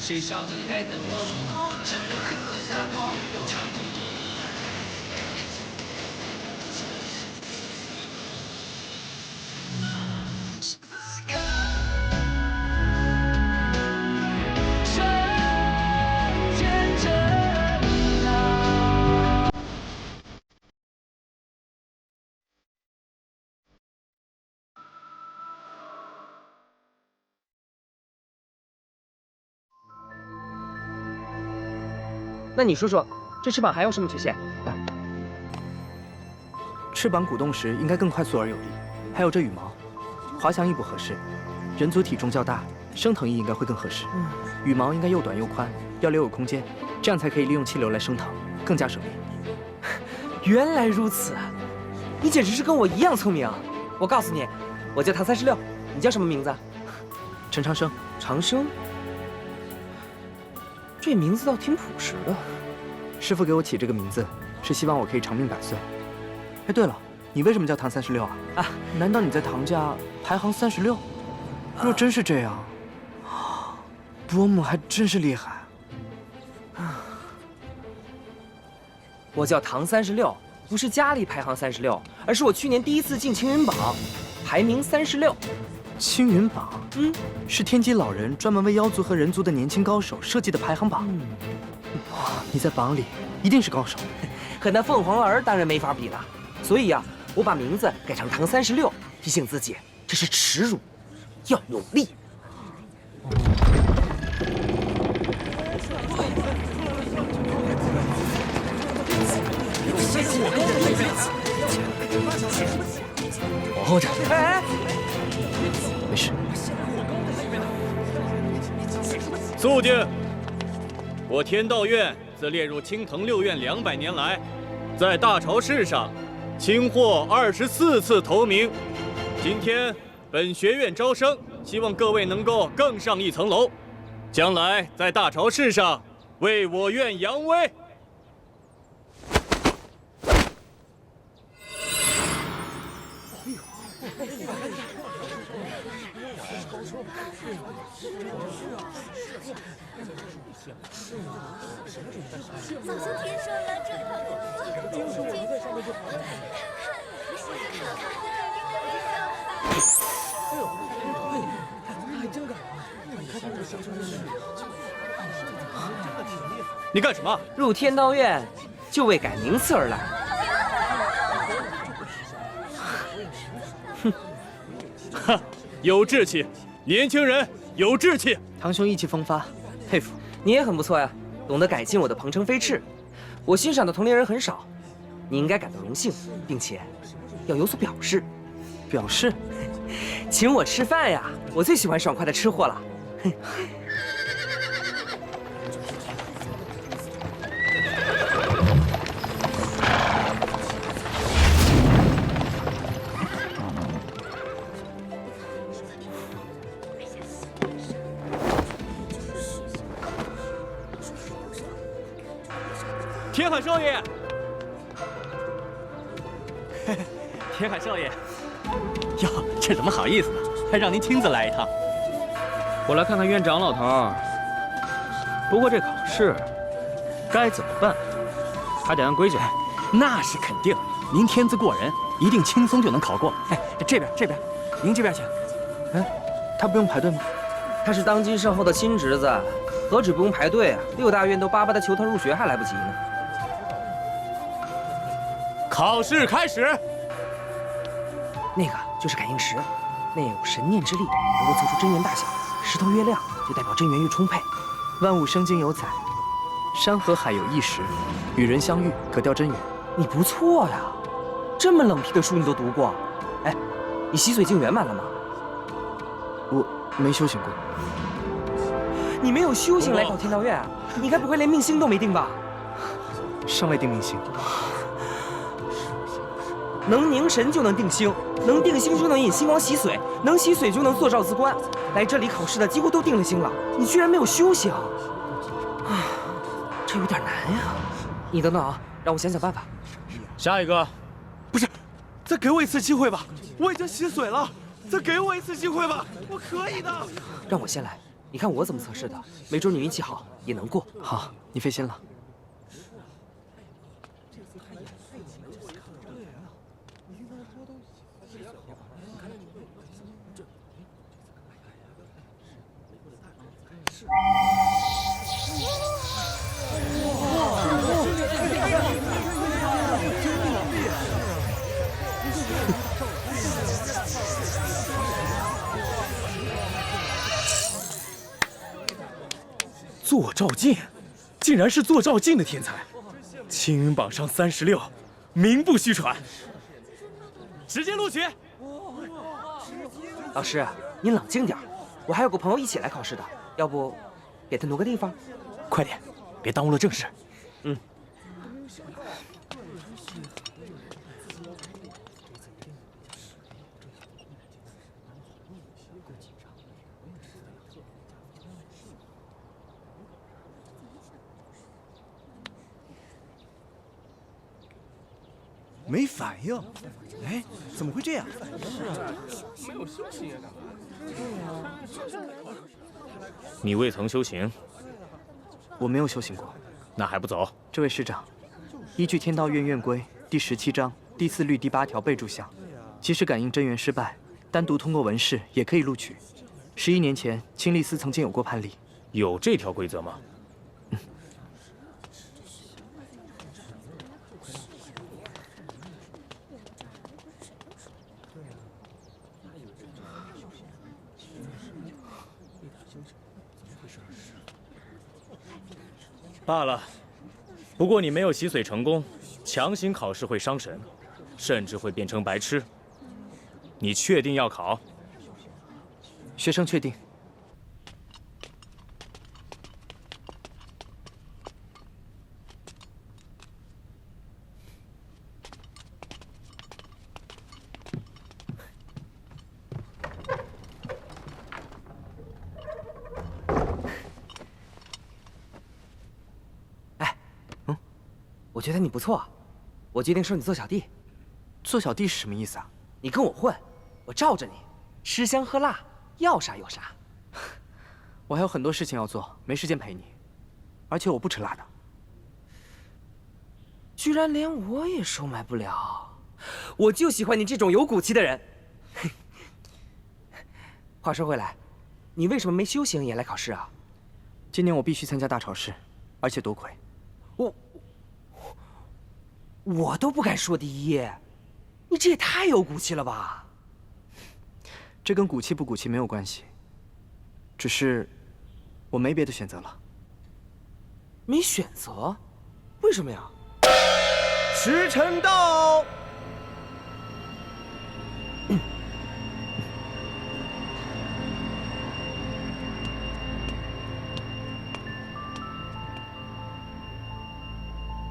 谁烧得爱的梦？这河下我有场地。 那你说说，这翅膀还有什么缺陷？翅膀鼓动时应该更快速而有力，还有这羽毛，滑翔翼不合适。人族体重较大，升腾翼应该会更合适。羽毛应该又短又宽，要留有空间，这样才可以利用气流来升腾，更加省力。原来如此，你简直是跟我一样聪明。我告诉你，我叫唐36，你叫什么名字？陈长生。长生。 这名字倒挺朴实的。师傅给我起这个名字，是希望我可以长命百岁。哎，对了，你为什么叫唐36啊？啊，难道你在唐家排行36？若真是这样，伯母还真是厉害。我叫唐36，不是家里排行36，而是我去年第一次进青云榜，排名36。 青云榜，是天机老人专门为妖族和人族的年轻高手设计的排行榜。哇，你在榜里一定是高手，和那凤凰儿当然没法比了。所以呀，我把名字改成唐36，提醒自己这是耻辱，要努力。往后站。哎。 没事。肃静！我天道院自列入青藤6院200年来，在大朝试上，轻获24次头名。今天本学院招生，希望各位能够更上一层楼，将来在大朝试上为我院扬威。 早就听说了这套路，就是我在上面就看还真敢！你干什么？入天道院就为改名次而来。哼，哈，有志气，年轻人有志气。堂兄意气风发，佩服。你也很不错呀，懂得改进我的鹏程飞翅。我欣赏的同龄人很少，你应该感到荣幸，并且要有所表示。表示？请我吃饭呀！我最喜欢爽快的吃货了。天海少爷，天海少爷，哟，这怎么好意思呢？还让您亲自来一趟。我来看看院长老头。不过这考试该怎么办？还得按规矩。那是肯定，您天资过人，一定轻松就能考过。哎，这边，您这边请。哎，他不用排队吗？他是当今圣后的亲侄子，何止不用排队啊？6大院都巴巴的求他入学，还来不及呢。 考试开始。那个就是感应石，内有神念之力，能够测出真元大小。石头越亮，就代表真元越充沛。万物生经有载，山河海有一时，与人相遇可调真元。你不错呀，这么冷僻的书你都读过。哎，你洗髓镜圆满了吗？我没修行过。你没有修行来考天道院啊？你该不会连命星都没定吧？尚未定命星。 能凝神就能定星，能定星就能引星光洗髓，能洗髓就能坐照自观。来这里考试的几乎都定了星了，你居然没有修行，啊，这有点难呀。你等等啊，让我想想办法。下一个，不是，再给我一次机会吧，我已经洗髓了，再给我一次机会吧，我可以的。让我先来，你看我怎么测试的，没准你运气好也能过。好，你费心了。做照镜，竟然是做照镜的天才，青云榜上36，名不虚传。直接录取。老师，您冷静点，我还有个朋友一起来考试的，要不给他挪个地方？快点，别耽误了正事。嗯。没反应，哎，怎么会这样？你未曾修行，我没有修行过。那还不走？这位师长，依据《天道院院规》第17章第4律第8条备注项，即使感应真元失败，单独通过文试也可以录取。11年前，青丽司曾经有过判例。有这条规则吗？罢了，不过你没有洗髓成功，强行考试会伤神，甚至会变成白痴。你确定要考？学生确定。我觉得你不错，我决定收你做小弟。做小弟是什么意思啊？你跟我混，我罩着你，吃香喝辣，要啥有啥。我还有很多事情要做，没时间陪你。而且我不吃辣的。居然连我也收买不了，我就喜欢你这种有骨气的人。话说回来，你为什么没修行也来考试啊？今年我必须参加大潮试，而且夺魁。我都不敢说第一，你这也太有骨气了吧？这跟骨气不骨气没有关系，只是我没别的选择了。没选择？为什么呀？时辰到。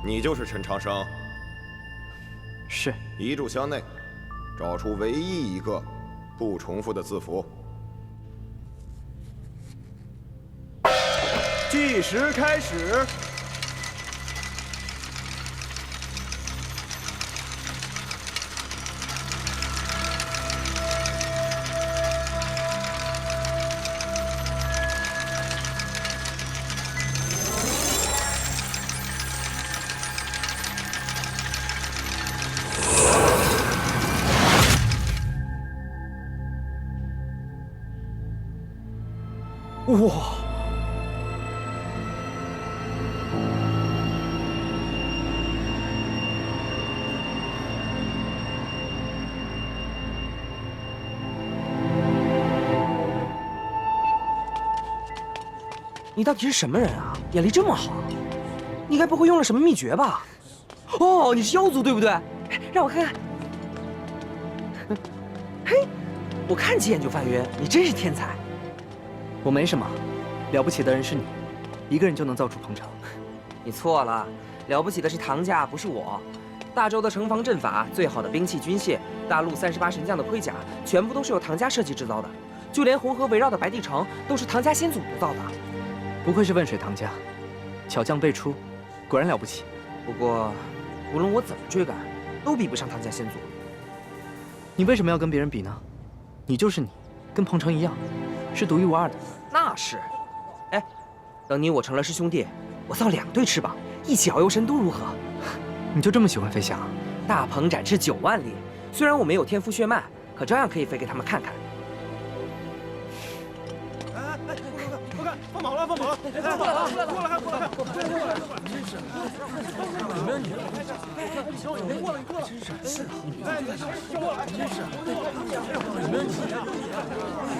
你就是陈长生。是。一炷香内，找出唯一一个不重复的字符。计时开始。哇！你到底是什么人啊？眼力这么好，你该不会用了什么秘诀吧？哦，你是妖族对不对？让我看看。嘿，我看几眼就犯晕，你真是天才。我没什么，了不起的人是你，一个人就能造出鹏城。你错了，了不起的是唐家，不是我。大周的城防阵法、最好的兵器军械、大陆38神将的盔甲，全部都是由唐家设计制造的。就连红河围绕的白帝城，都是唐家先祖独造的。不愧是问水唐家，巧将辈出，果然了不起。不过，无论我怎么追赶，都比不上唐家先祖。你为什么要跟别人比呢？你就是你，跟鹏程一样，是独一无二的。那是。哎，等你我成了师兄弟，我造2对翅膀，一起遨游神都如何？你就这么喜欢飞翔？大鹏展翅9万里，虽然我没有天赋血脉，可照样可以飞给他们看看。快看，放跑了，放跑了！过来，过来，过来，过来！真是，有没有你？别过了，你过了！真是，哎，过来！真是，有没有你呀？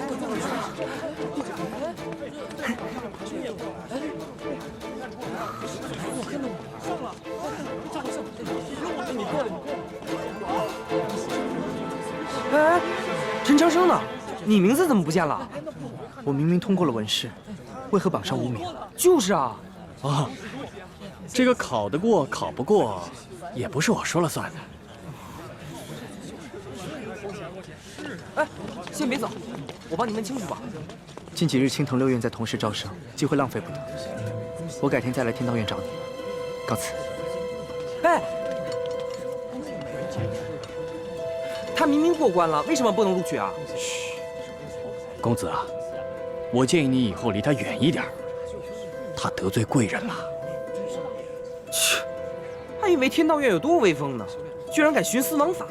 我看到你上了，上了，你过来，你过来！哎，陈长生呢？你名字怎么不见了？我明明通过了文试，为何榜上无名？就是啊。啊，这个考得过考不过，也不是我说了算的。哎，先别走，我帮你问清楚吧。近几日青藤6院在同时招生，机会浪费不得。我改天再来天道院找你。告辞。哎，他明明过关了，为什么不能录取啊？嘘，公子啊，我建议你以后离他远一点。他得罪贵人了。切，还以为天道院有多威风呢，居然敢徇私枉法！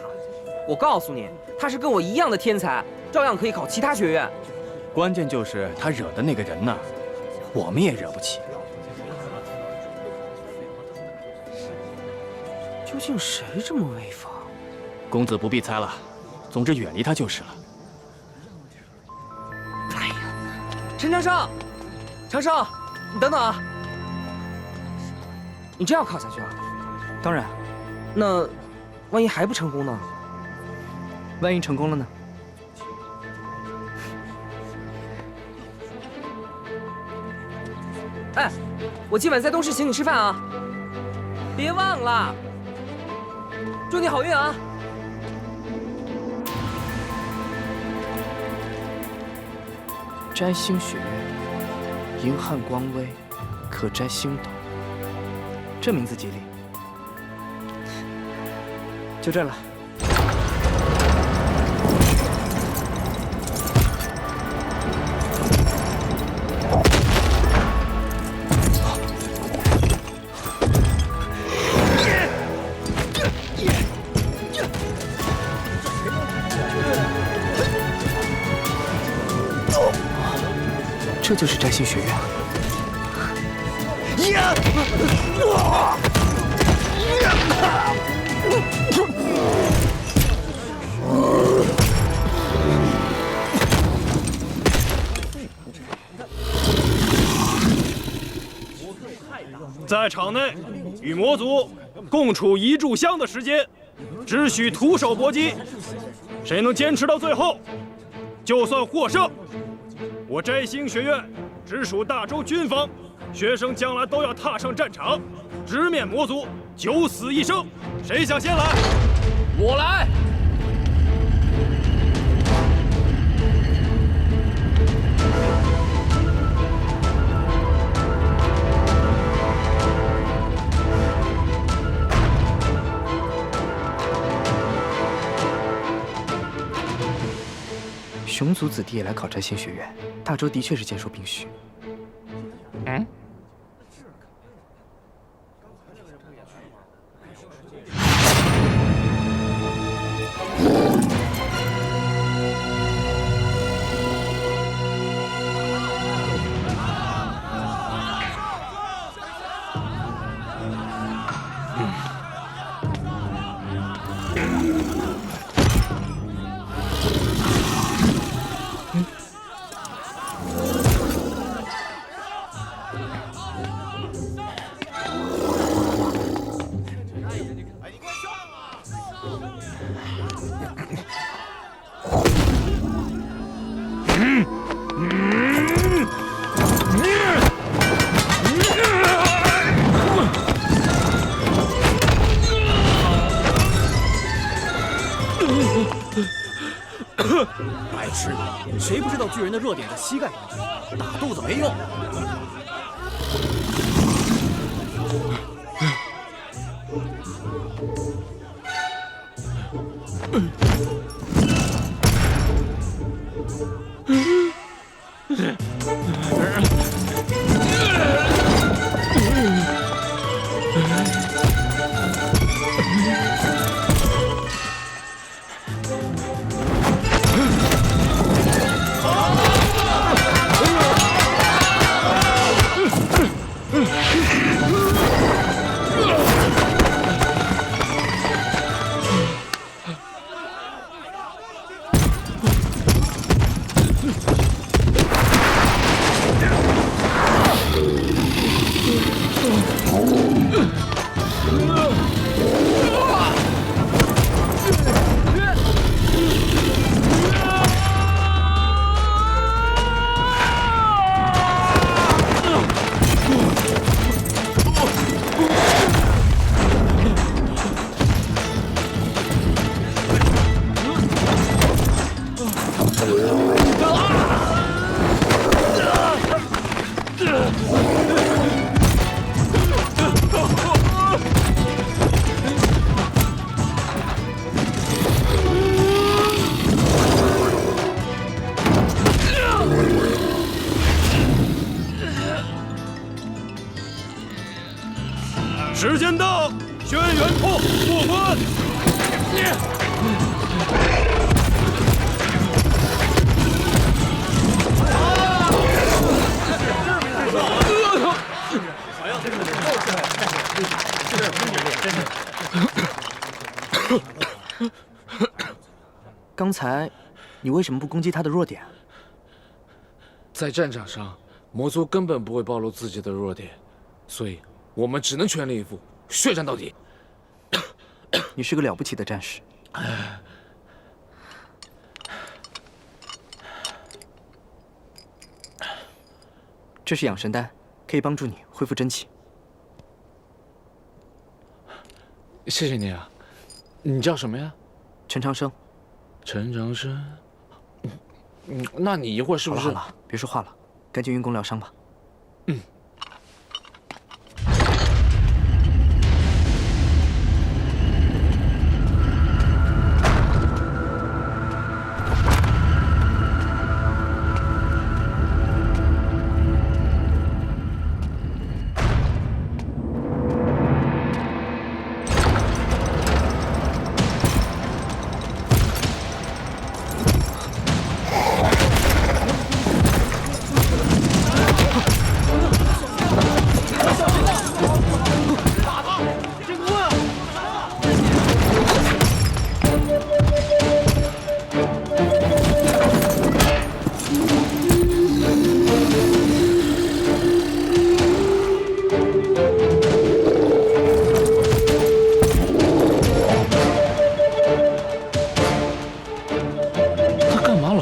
我告诉你，他是跟我一样的天才，照样可以考其他学院。关键就是他惹的那个人呢，我们也惹不起。究竟谁这么威风？公子不必猜了，总之远离他就是了。哎呀，陈长生，长生，你等等啊！你真要考下去啊？当然。那万一还不成功呢？万一成功了呢？哎，我今晚在东市请你吃饭啊！别忘了。祝你好运啊！摘星学院，银汉光威，可摘星斗。这名字吉利。就这了。这就是摘星学院。在场内与魔族共处1炷香的时间，只许徒手搏击，谁能坚持到最后，就算获胜。我摘星学院直属大周军方，学生将来都要踏上战场，直面魔族，9死1生。谁想先来？我来。熊族子弟也来考摘星学院，大周的确是接受并许。嗯。白痴，谁不知道巨人的弱点在膝盖打肚子没用。时间到，轩辕破过关。刚才你为什么不攻击他的弱点？在战场上，魔族根本不会暴露自己的弱点，所以我们只能全力以赴，血战到底。你是个了不起的战士。这是养神丹，可以帮助你恢复真气。谢谢你啊，你叫什么呀？陈长生。陈长生。那你一会儿是不是？好了，别说话了，赶紧运功疗伤吧。嗯。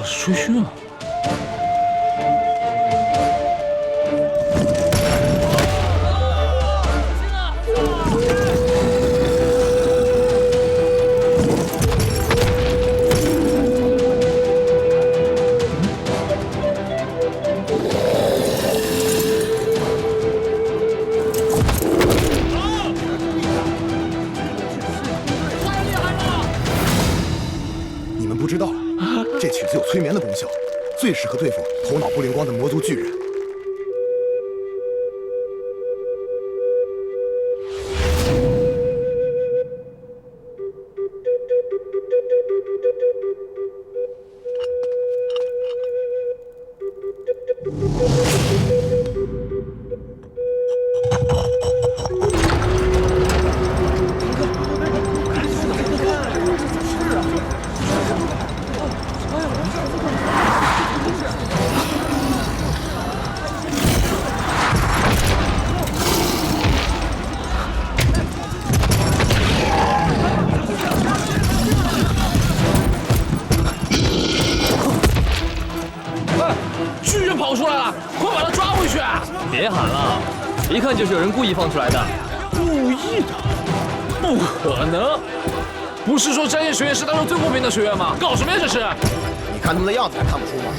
吹嘘啊！你们不知道，这曲子有催眠的功效，最适合对付头脑不灵光的魔族巨人。巨人跑出来了，快把他抓回去！别喊了，一看就是有人故意放出来的。故意的？不可能！不是说战业学院是当中最过分的学院吗？搞什么呀这是？你看他们的样子还看不出吗？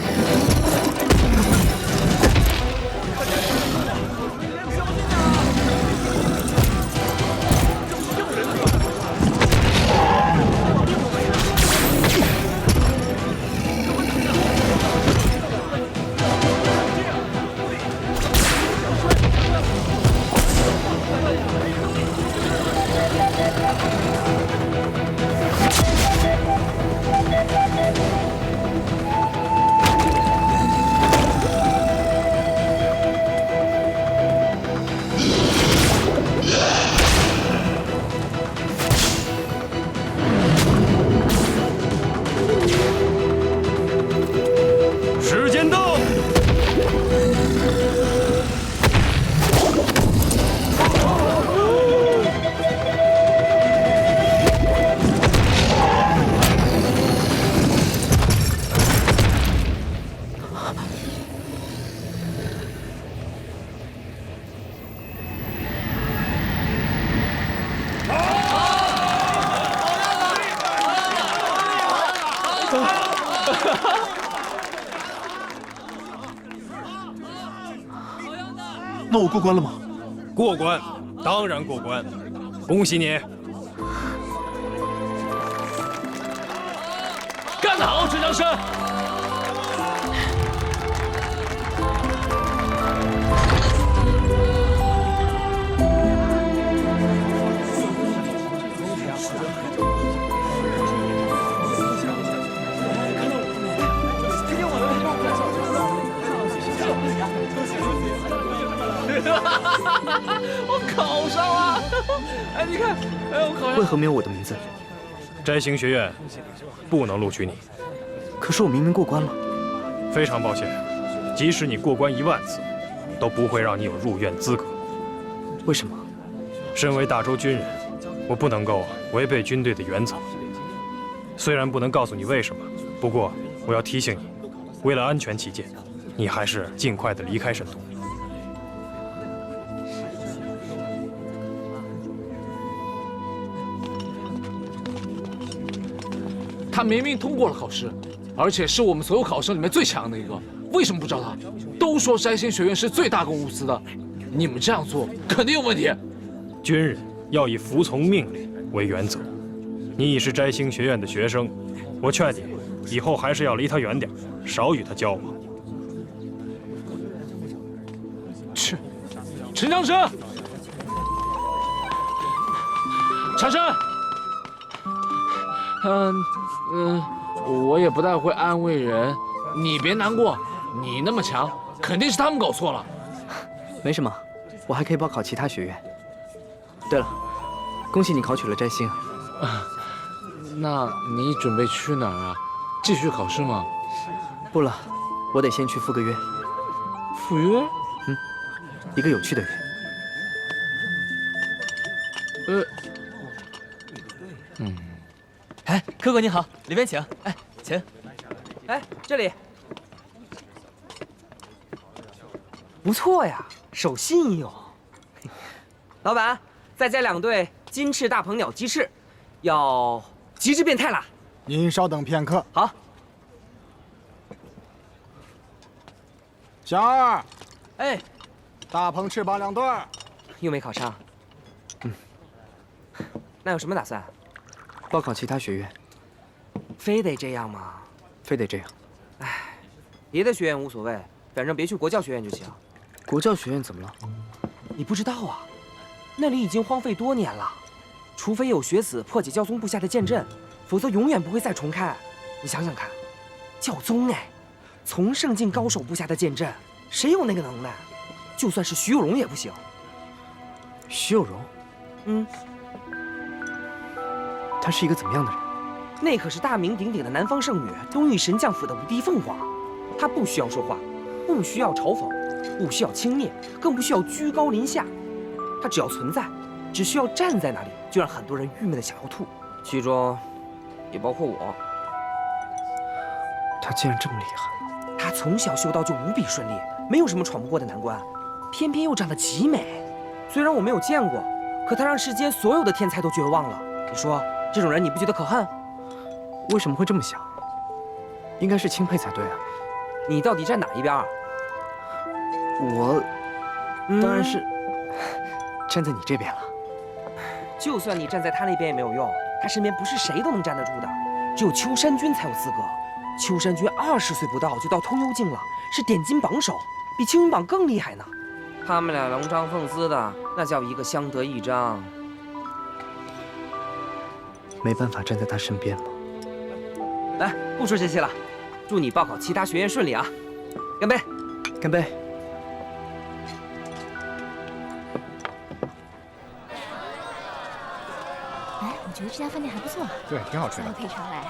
那我过关了吗？过关，当然过关，恭喜你！干得好，陈长生！我考上了！哎，你看，哎，我考上。为何没有我的名字？摘星学院不能录取你。可是我明明过关了。非常抱歉，即使你过关10000次，都不会让你有入院资格。为什么？身为大周军人，我不能够违背军队的原则。虽然不能告诉你为什么，不过我要提醒你，为了安全起见，你还是尽快的离开神都。他明明通过了考试，而且是我们所有考生里面最强的一个，为什么不招他？都说摘星学院是最大公无私的，你们这样做肯定有问题。军人要以服从命令为原则。你已是摘星学院的学生，我劝你以后还是要离他远点，少与他交往。去，陈长生，长生。我也不太会安慰人，你别难过，你那么强，肯定是他们搞错了。没什么，我还可以报考其他学院。对了，恭喜你考取了摘星。那你准备去哪儿啊？继续考试吗？不了，我得先去赴个约。赴约？一个有趣的约。哎，哥哥你好，里面请。哎，请。哎，这里。不错呀，守信用。老板，再加2对金翅大鹏鸟鸡翅，要极致变态啦。您稍等片刻。好。小二。哎。大鹏翅膀2对。又没考上。那有什么打算？报考其他学院。非得这样吗？非得这样。唉，别的学院无所谓，反正别去国教学院就行。国教学院怎么了？你不知道啊？那里已经荒废多年了，除非有学子破解教宗部下的剑阵，否则永远不会再重开。你想想看，教宗哎，从圣境高手布下的剑阵，谁有那个能耐？就算是徐有荣也不行。徐有荣？他是一个怎么样的人？那可是大名鼎鼎的南方圣女，东域神将府的无敌凤凰。她不需要说话，不需要嘲讽，不需要轻蔑，更不需要居高临下。她只要存在，只需要站在那里，就让很多人郁闷的想要吐，其中也包括我。他竟然这么厉害！她从小修道就无比顺利，没有什么闯不过的难关，偏偏又长得极美。虽然我没有见过，可她让世间所有的天才都绝望了。你说这种人你不觉得可恨？为什么会这么想？应该是钦佩才对啊。你到底站哪一边？我当然是站在你这边了。就算你站在他那边也没有用，他身边不是谁都能站得住的，只有秋山君才有资格。秋山君20岁不到就到通幽境了，是点金榜首，比青云榜更厉害呢。他们俩龙章凤丝的，那叫一个相得益彰。没办法站在他身边吗？来，不说这些了，祝你报考其他学院顺利啊！干杯！干杯！哎，我觉得这家饭店还不错。对，挺好吃的。下回可以常来。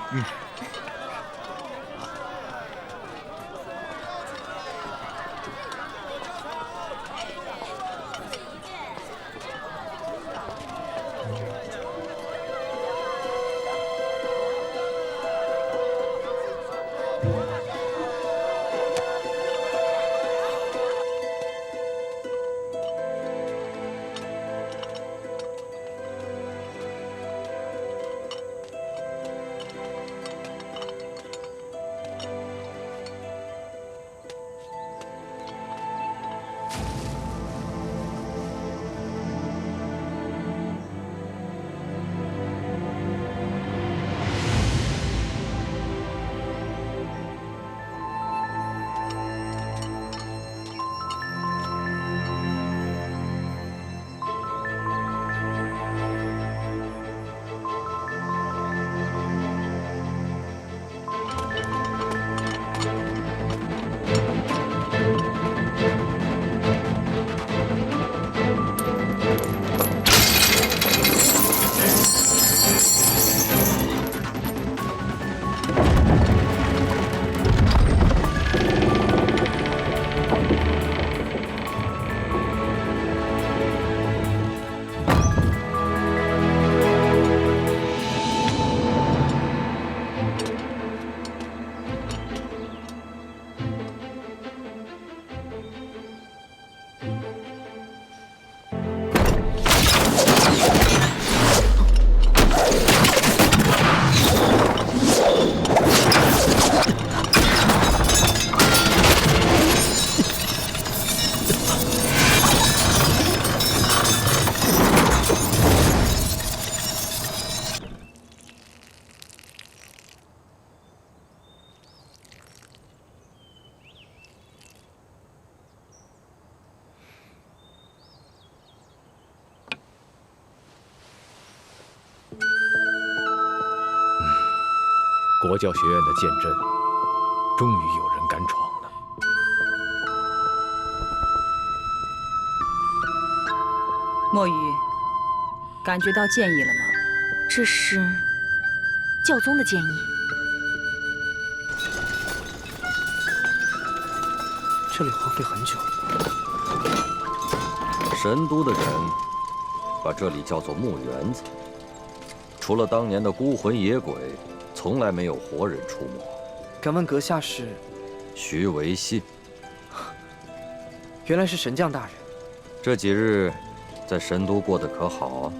国教学院的剑阵，终于有人敢闯了。墨雨，感觉到剑意了吗？这是教宗的建议。这里荒废很久。神都的人把这里叫做墓园子，除了当年的孤魂野鬼，从来没有活人出没。敢问阁下是？徐维信。原来是神将大人。这几日在神都过得可好啊？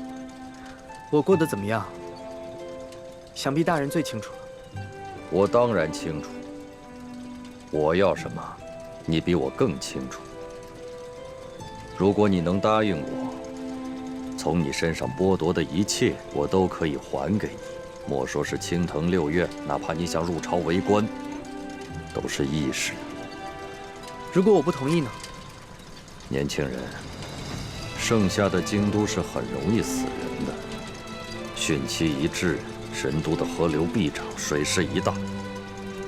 我过得怎么样？想必大人最清楚了。我当然清楚。我要什么，你比我更清楚。如果你能答应我，从你身上剥夺的一切，我都可以还给你。莫说是青藤六院，哪怕你想入朝为官，都是易事。如果我不同意呢？年轻人，剩下的京都是很容易死人的。汛期一至，神都的河流必涨，水势一大，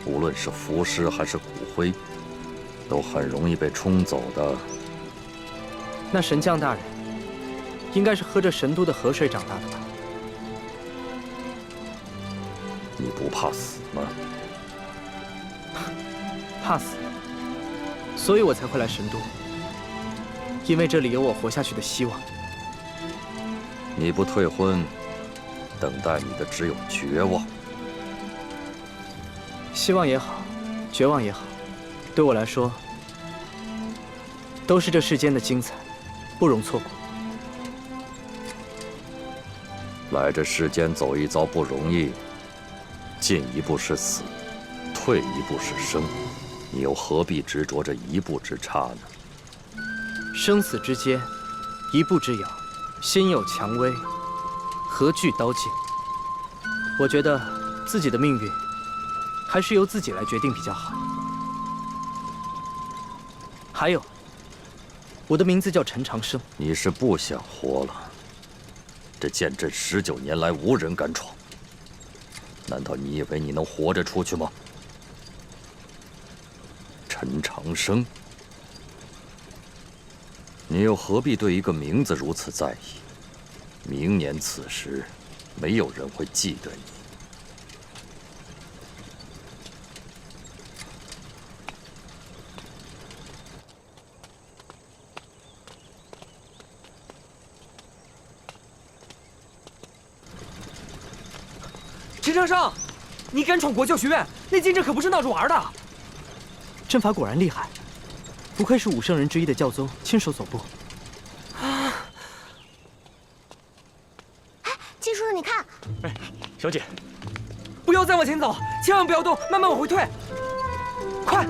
无论是浮尸还是骨灰，都很容易被冲走的。那神将大人，应该是喝着神都的河水长大的吧？你不怕死吗？怕死，所以我才会来神都，因为这里有我活下去的希望。你不退婚，等待你的只有绝望。希望也好，绝望也好，对我来说，都是这世间的精彩，不容错过。来这世间走一遭不容易，进一步是死，退一步是生，你又何必执着这一步之差呢？生死之间，一步之遥，心有蔷薇，何惧刀剑？我觉得自己的命运，还是由自己来决定比较好。还有，我的名字叫陈长生。你是不想活了？这剑阵19年来无人敢闯，难道你以为你能活着出去吗？陈长生，你又何必对一个名字如此在意？明年此时，没有人会记得你。陈长生，你敢闯国教学院，那剑阵可不是闹着玩的。阵法果然厉害，不愧是5圣人之一的教宗亲手所布。哎，季叔叔，你看。哎，小姐，不要再往前走，千万不要动，慢慢往回退。快！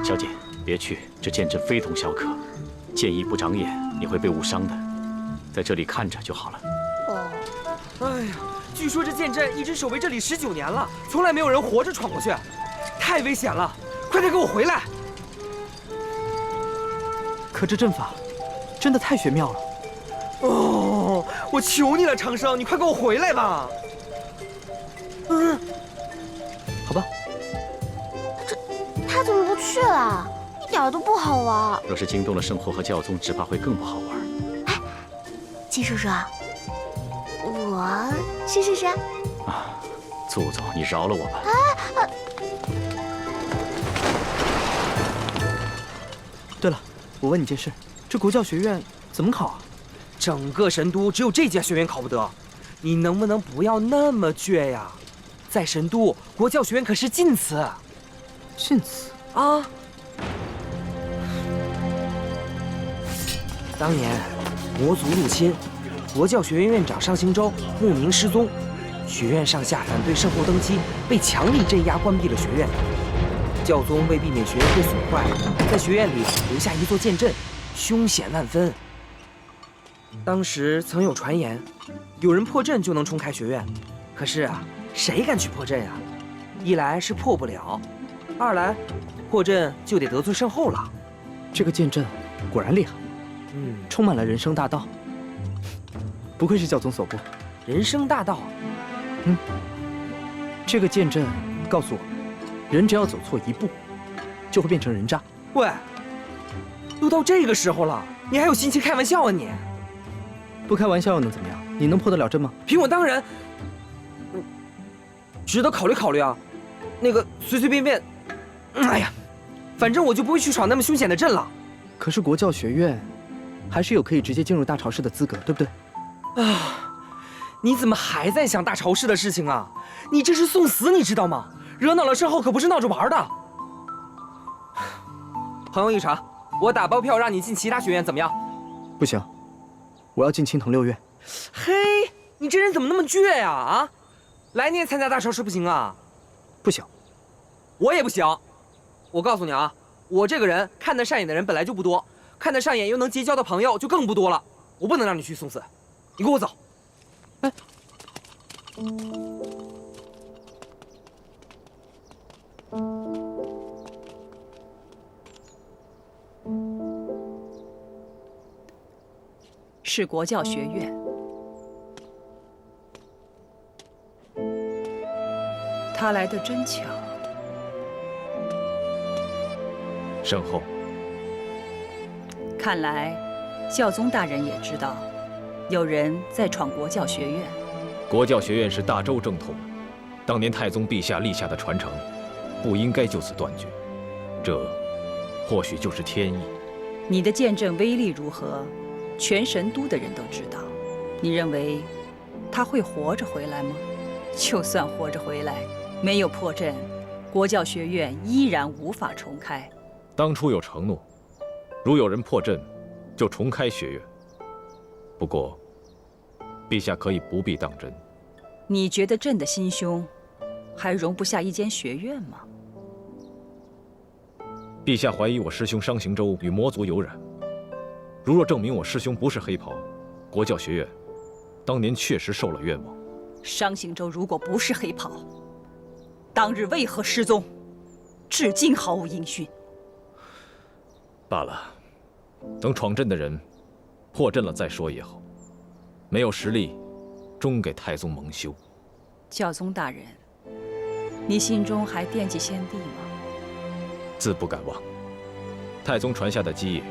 小姐，别去，这剑阵非同小可，剑意不长眼，你会被误伤的。在这里看着就好了。哦。哎呀，据说这剑阵一直守卫这里19年了，从来没有人活着闯过去，太危险了！快点给我回来！可这阵法真的太玄妙了。哦，我求你了，长生，你快给我回来吧！嗯，好吧。他怎么不去了？一点都不好玩。若是惊动了圣后和教宗，只怕会更不好玩。哎，季叔叔，我去试试。啊，祖宗，你饶了我吧。对了，我问你件事，这国教学院怎么考啊？整个神都只有这家学院考不得，你能不能不要那么倔呀？在神都，国教学院可是禁词。禁词啊！当年魔族入侵，国教学院院长上行舟慕名失踪，学院上下反对圣后登基，被强力镇压，关闭了学院。教宗为避免学院被损坏，在学院里留下一座剑阵，凶险万分。当时曾有传言，有人破阵就能冲开学院，可是啊，谁敢去破阵呀？一来是破不了，二来破阵就得得罪圣后了。这个剑阵果然厉害，充满了人生大道。不愧是教宗所布，人生大道。这个剑阵告诉我，人只要走错一步，就会变成人渣。喂，都到这个时候了，你还有心情开玩笑啊你？不开玩笑又能怎么样？你能破得了阵吗？凭我当然，值得考虑考虑啊。那个随随便便，哎呀，反正我就不会去闯那么凶险的阵了。可是国教学院还是有可以直接进入大朝市的资格，对不对？啊，你怎么还在想大朝市的事情啊？你这是送死，你知道吗？惹恼了身后可不是闹着玩的。朋友一场，我打包票让你进其他学院，怎么样？不行，我要进青藤六院。嘿，你这人怎么那么倔呀？啊，来年参加大朝市不行啊？不行，我也不行。我告诉你啊，我这个人看得上眼的人本来就不多，看得上眼又能结交的朋友就更不多了。我不能让你去送死，你跟我走。哎。是国教学院。他来的真巧。身后。看来，教宗大人也知道，有人在闯国教学院。国教学院是大周正统，当年太宗陛下立下的传承，不应该就此断绝。这，或许就是天意。你的剑阵威力如何？全神都的人都知道，你认为他会活着回来吗？就算活着回来，没有破阵，国教学院依然无法重开。当初有承诺，如有人破阵，就重开学院。不过，陛下可以不必当真。你觉得朕的心胸还容不下一间学院吗？陛下怀疑我师兄商行周与魔族有染。如若证明我师兄不是黑袍，国教学院当年确实受了冤枉。商行周如果不是黑袍，当日为何失踪？至今毫无音讯。罢了，等闯阵的人破阵了再说也好。没有实力，终给太宗蒙羞。教宗大人，你心中还惦记先帝吗？自不敢忘。太宗传下的基业，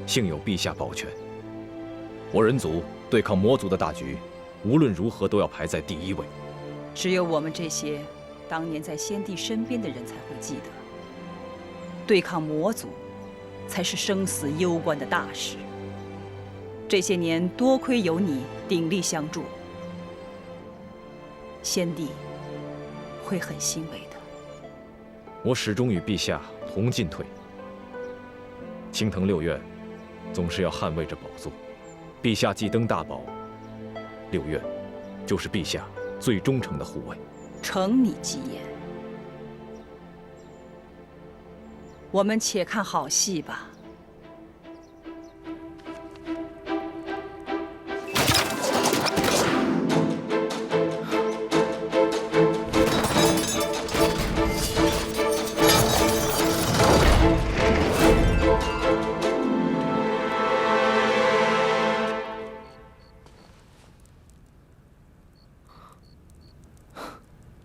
幸有陛下保全。我人族对抗魔族的大局，无论如何都要排在第一位。只有我们这些当年在先帝身边的人才会记得，对抗魔族才是生死攸关的大事。这些年多亏有你鼎力相助，先帝会很欣慰的。我始终与陛下同进退。青藤六院总是要捍卫着宝座，陛下既登大宝，六院就是陛下最忠诚的护卫。承你吉言，我们且看好戏吧。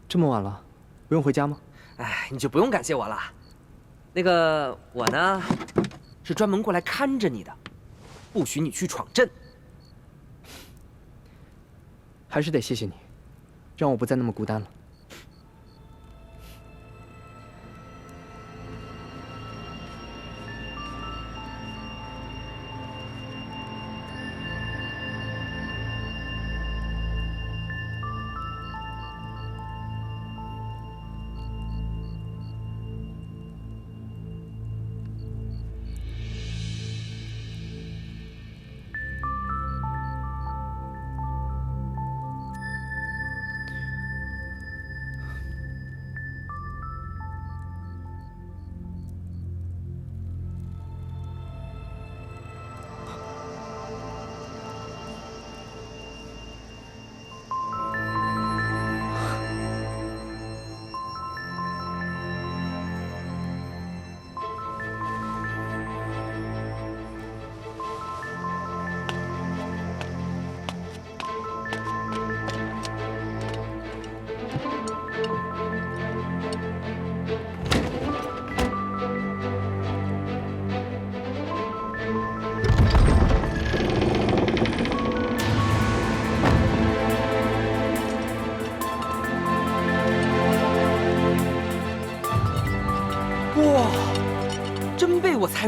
这么晚了，不用回家吗？哎，你就不用感谢我了。那个我呢，是专门过来看着你的，不许你去闯阵。还是得谢谢你，让我不再那么孤单了。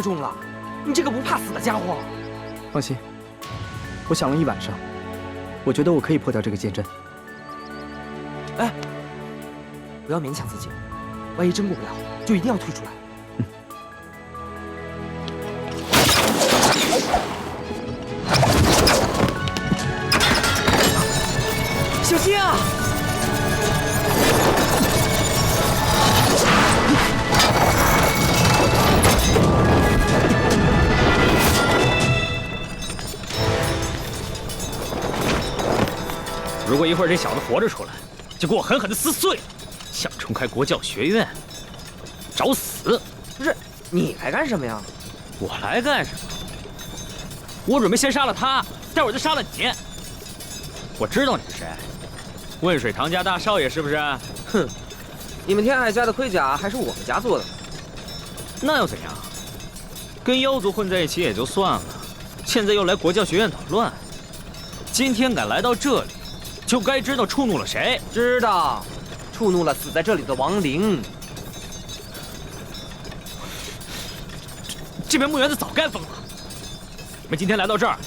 重了，你这个不怕死的家伙！放心，我想了一晚上，我觉得我可以破掉这个剑阵。哎，不要勉强自己，万一真过不了，就一定要退出来。小心啊！如果一会儿这小子活着出来，就给我狠狠的撕碎了！想重开国教学院，找死！不是你来干什么呀？我来干什么？我准备先杀了他，待会儿再杀了你。我知道你是谁，汶水唐家大少爷是不是？哼，你们天海家的盔甲还是我们家做的，那又怎样？跟妖族混在一起也就算了，现在又来国教学院捣乱，今天敢来到这里，就该知道触怒了谁。知道，触怒了死在这里的亡灵。这边墓园子早该封了。你们今天来到这儿，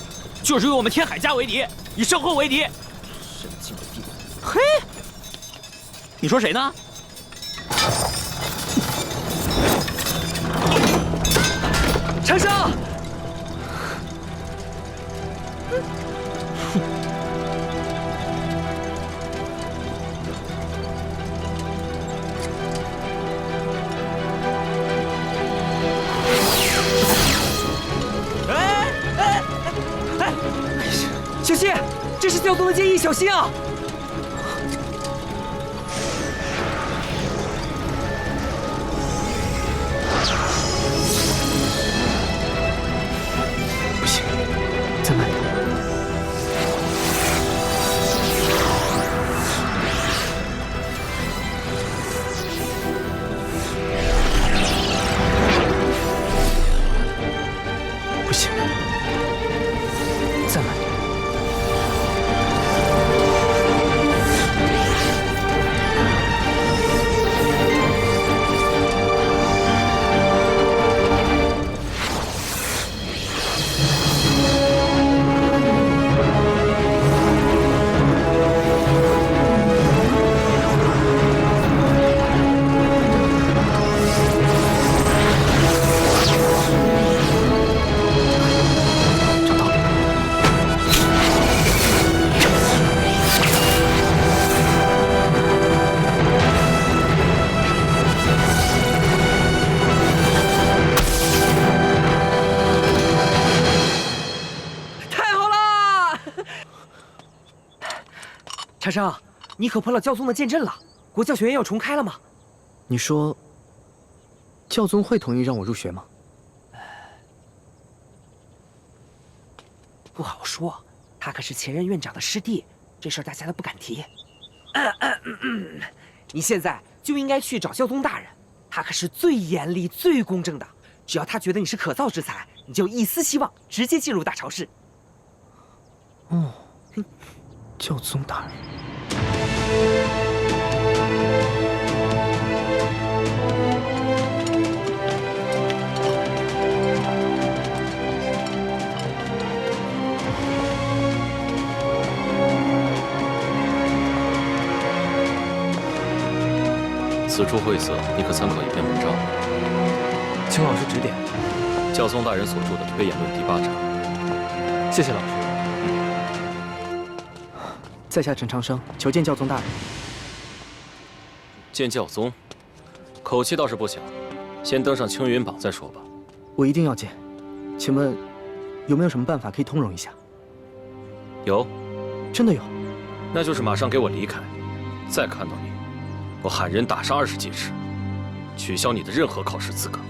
就是与我们天海家为敌，以圣后为敌。神经病！嘿，你说谁呢？长生！小心，这是教宗的建议，小心啊！不行，再慢点。不行，再慢点。长生，你可破了教宗的剑阵了，国教学院要重开了吗？你说，教宗会同意让我入学吗？不好说，他可是前任院长的师弟，这事儿大家都不敢提。你现在就应该去找教宗大人，他可是最严厉、最公正的。只要他觉得你是可造之材，你就一丝希望直接进入大朝市。哦，教宗大人。此处晦涩，你可参考一篇文章，请老师指点。教宗大人所著的《推演论》第8章。谢谢老师。在下陈长生，求见教宗大人。见教宗，口气倒是不小，先登上青云榜再说吧。我一定要见。请问，有没有什么办法可以通融一下？有，真的有。那就是马上给我离开，再看到你，我喊人打上20几尺，取消你的任何考试资格。